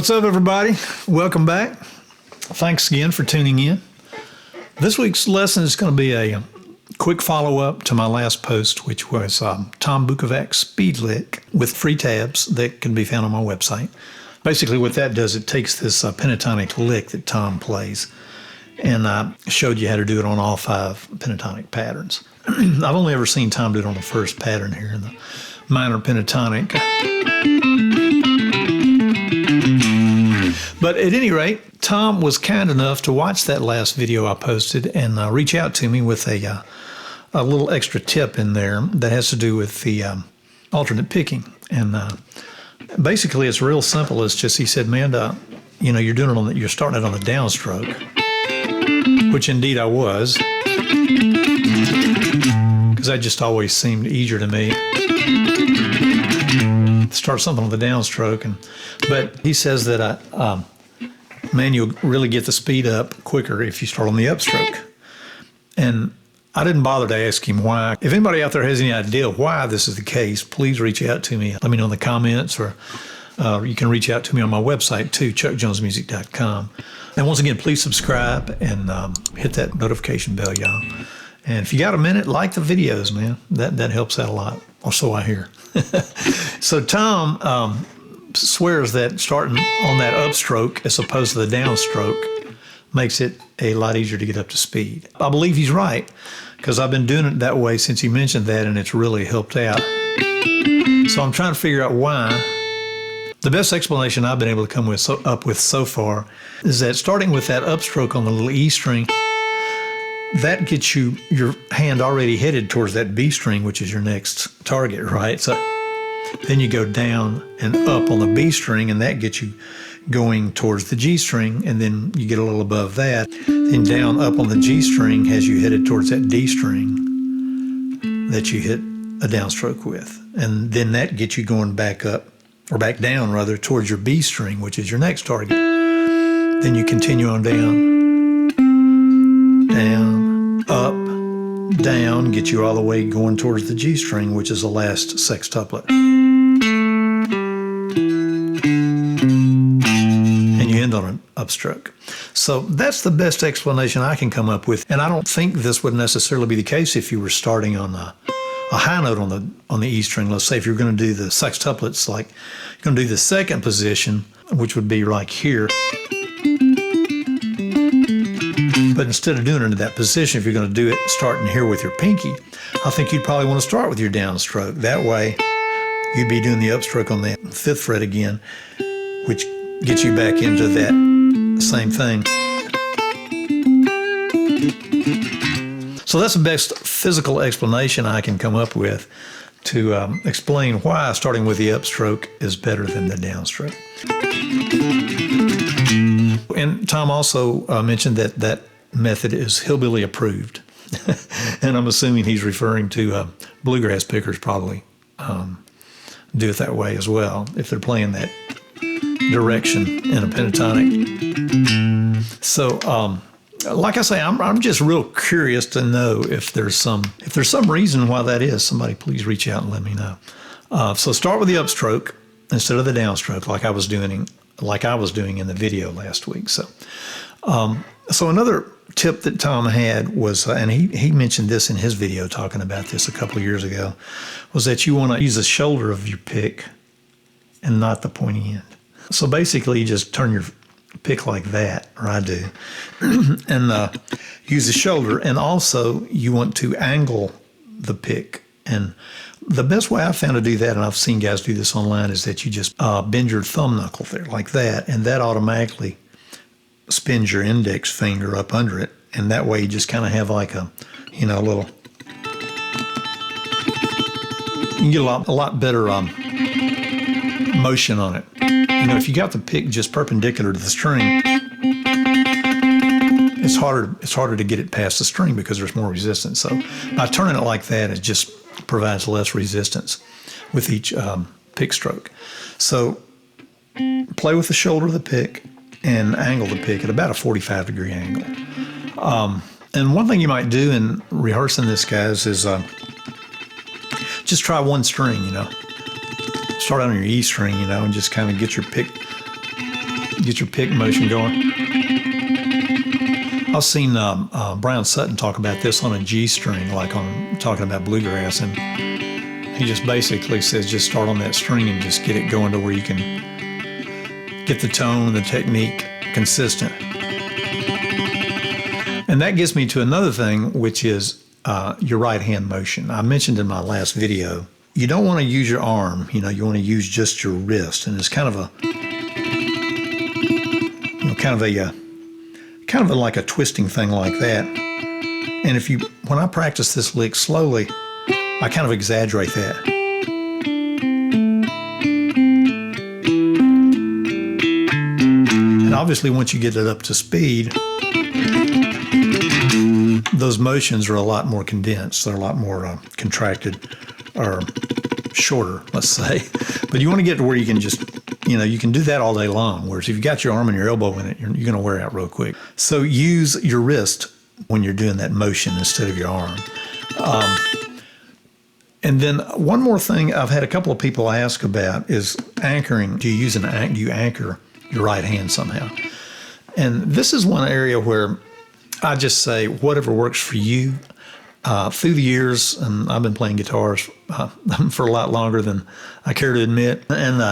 What's up, everybody? Welcome back. Thanks again for tuning in. This week's lesson is going to be a quick follow-up to my last post, which was TomBukovac Speed Lick with free tabs that can be found on my website. Basically what that does, it takes this pentatonic lick that Tom plays, and I showed you how to do it on all 5 pentatonic patterns. I've only ever seen Tom do it on the first pattern here in the minor pentatonic. But at any rate, Tom was kind enough to watch that last video I posted and reach out to me with a little extra tip in there that has to do with the alternate picking. And basically, it's real simple. It's just, he said, man, you know, you're doing it you're starting it on the downstroke, which indeed I was, because that just always seemed easier to me. Start something on the downstroke, but he says that man, you'll really get the speed up quicker if you start on the upstroke. And I didn't bother to ask him why. If anybody out there has any idea why this is the case, please reach out to me. Let me know in the comments, or you can reach out to me on my website too, chuckjonesmusic.com. And once again, please subscribe and hit that notification bell, y'all. And if you got a minute, like the videos, man. That helps out a lot, or so I hear. So Tom swears that starting on that upstroke as opposed to the downstroke makes it a lot easier to get up to speed. I believe he's right, because I've been doing it that way since he mentioned that, and it's really helped out. So I'm trying to figure out why. The best explanation I've been able to come up with so far is that starting with that upstroke on the little E string, that gets you your hand already headed towards that B string, which is your next target, right? So then you go down and up on the B string, and that gets you going towards the G string, and then you get a little above that. Then down up on the G string has you headed towards that D string that you hit a downstroke with. And then that gets you going back up, or back down rather, towards your B string, which is your next target. Then you continue on down, up, down, get you all the way going towards the G string, which is the last sextuplet. And you end on an upstroke. So that's the best explanation I can come up with. And I don't think this would necessarily be the case if you were starting on a high note on the E string. Let's say if you're going to do the sextuplets, like you're going to do the second position, which would be like here. But instead of doing it in that position, if you're going to do it starting here with your pinky, I think you'd probably want to start with your downstroke. That way, you'd be doing the upstroke on the 5th fret again, which gets you back into that same thing. So that's the best physical explanation I can come up with to explain why starting with the upstroke is better than the downstroke. And Tom also mentioned that method is Hillbilly Approved. And I'm assuming he's referring to bluegrass pickers probably do it that way as well, if they're playing that direction in a pentatonic. So like I say, I'm just real curious to know if there's some reason why that is. Somebody please reach out and let me know. So start with the upstroke instead of the downstroke, like I was doing in the video last week. So another tip that Tom had was, and he mentioned this in his video talking about this a couple of years ago, was that you want to use the shoulder of your pick and not the pointy end. So basically you just turn your pick like that, or I do, and use the shoulder. And also you want to angle the pick. And the best way I've found to do that, and I've seen guys do this online, is that you just bend your thumb knuckle there like that, and that automatically spins your index finger up under it. And that way you just kind of have like a, you know, a little, you get a lot better motion on it. You know, if you got the pick just perpendicular to the string, it's harder to get it past the string because there's more resistance. So by turning it like that, it just provides less resistance with each pick stroke. So play with the shoulder of the pick and angle the pick at about a 45-degree angle. And one thing you might do in rehearsing this, guys, is just try one string, you know. Start on your E string, you know, and just kind of get your pick get your pick motion going. I've seen Brian Sutton talk about this on a G string, like on talking about bluegrass, and he just basically says just start on that string and just get it going to where you can get the tone and the technique consistent. And that gets me to another thing, which is your right hand motion. I mentioned in my last video, you don't want to use your arm, you want to use just your wrist, and it's kind of like a twisting thing like that. And when I practice this lick slowly, I kind of exaggerate that. And obviously once you get it up to speed, those motions are a lot more condensed. They're a lot more contracted or shorter, let's say. But you want to get to where you can just, you can do that all day long. Whereas if you got your arm and your elbow in it, you're going to wear out real quick. So use your wrist when you're doing that motion instead of your arm. And then one more thing I've had a couple of people ask about is anchoring. Do you anchor your right hand somehow? And this is one area where I just say whatever works for you. Through the years, and I've been playing guitars for a lot longer than I care to admit, and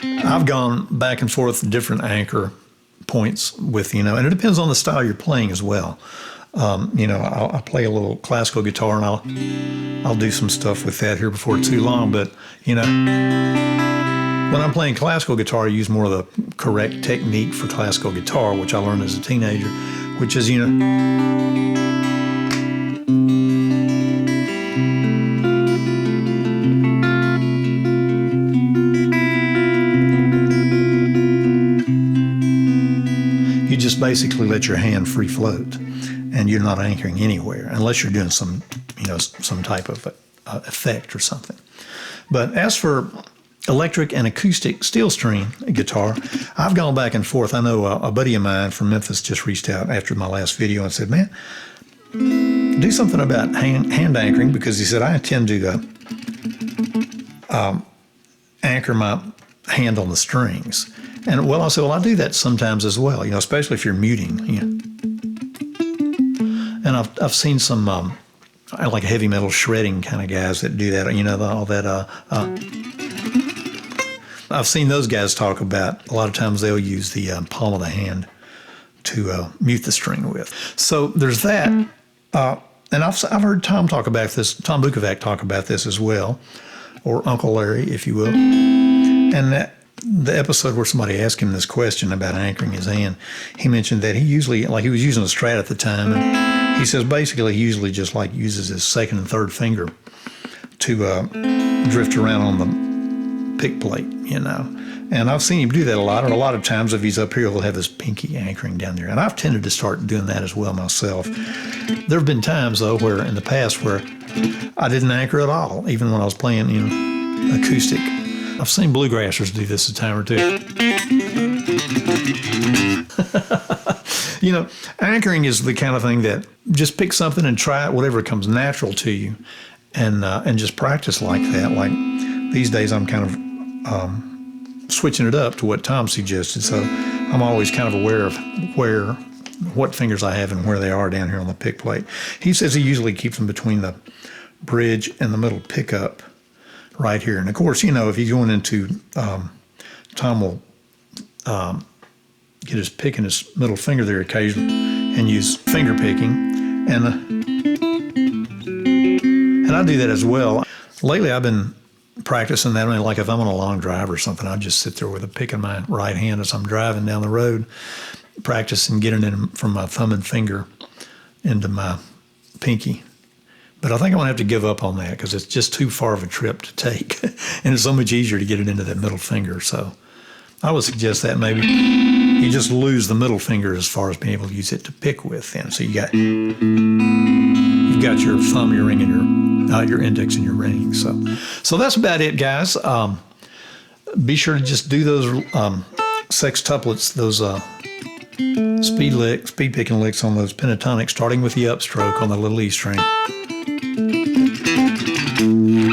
I've gone back and forth different anchor points with, and it depends on the style you're playing as well. I play a little classical guitar, and I'll do some stuff with that here before too long, but, when I'm playing classical guitar, I use more of the correct technique for classical guitar, which I learned as a teenager, which is, just basically let your hand free float, and you're not anchoring anywhere unless you're doing some type of effect or something. But as for electric and acoustic steel string guitar, I've gone back and forth. I know a buddy of mine from Memphis just reached out after my last video and said, man, do something about hand anchoring, because he said I tend to anchor my hand on the strings. And I said, I do that sometimes as well, especially if you're muting. And I've seen some like heavy metal shredding kind of guys that do that. All that. I've seen those guys talk about a lot of times they'll use the palm of the hand to mute the string with. So there's that. And I've heard TomBukovac talk about this as well, or Uncle Larry, if you will. And the episode where somebody asked him this question about anchoring his hand, he mentioned that he usually, he was using a Strat at the time, and he says basically he usually just uses his second and third finger to drift around on the pick plate, And I've seen him do that a lot, and a lot of times if he's up here, he'll have his pinky anchoring down there. And I've tended to start doing that as well myself. There have been times, though, where in the past where I didn't anchor at all, even when I was playing, acoustic. I've seen bluegrassers do this a time or two. Anchoring is the kind of thing that just pick something and try it, whatever comes natural to you, and just practice like that. Like these days, I'm kind of switching it up to what Tom suggested. So I'm always kind of aware of what fingers I have and where they are down here on the pick plate. He says he usually keeps them between the bridge and the middle pickup right here. And of course, if he's going into, Tom will get his pick in his middle finger there occasionally and use finger picking. And I do that as well. Lately, I've been practicing that. Like if I'm on a long drive or something, I just sit there with a pick in my right hand as I'm driving down the road, practicing getting it from my thumb and finger into my pinky. But I think I'm going to have to give up on that because it's just too far of a trip to take. And it's so much easier to get it into that middle finger. So I would suggest that maybe you just lose the middle finger as far as being able to use it to pick with then. So you've got your thumb, your ring, and your index and your ring. So that's about it, guys. Be sure to just do those sextuplets, those speed picking licks on those pentatonic, starting with the upstroke on the little E string.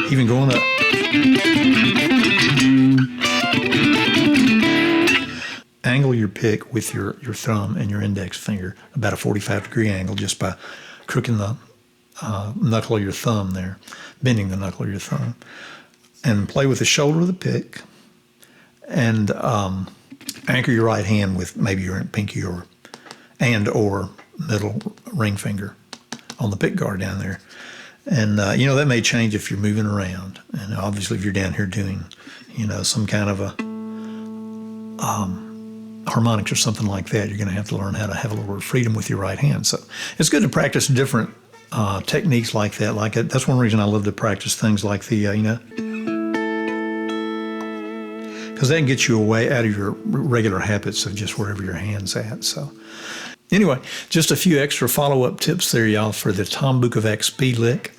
Even going up. Angle your your pick with your thumb and your index finger, about a 45-degree angle, just by crooking the knuckle of your thumb there, bending the knuckle of your thumb. And play with the shoulder of the pick, and anchor your right hand with maybe your pinky or middle ring finger on the pick guard down there. And, that may change if you're moving around. And obviously if you're down here doing, some kind of a harmonics or something like that, you're going to have to learn how to have a little more freedom with your right hand. So it's good to practice different techniques like that. That's one reason I love to practice things like the, because that can get you away out of your regular habits of just wherever your hand's at. So anyway, just a few extra follow-up tips there, y'all, for the TomBukovac Speed Lick.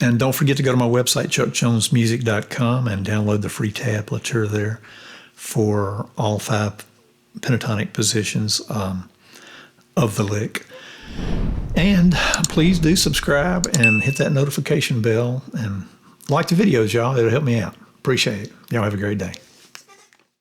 And don't forget to go to my website, chuckjonesmusic.com, and download the free tablature there for all 5 pentatonic positions of the lick. And please do subscribe and hit that notification bell and like the videos, y'all. It'll help me out. Appreciate it. Y'all have a great day.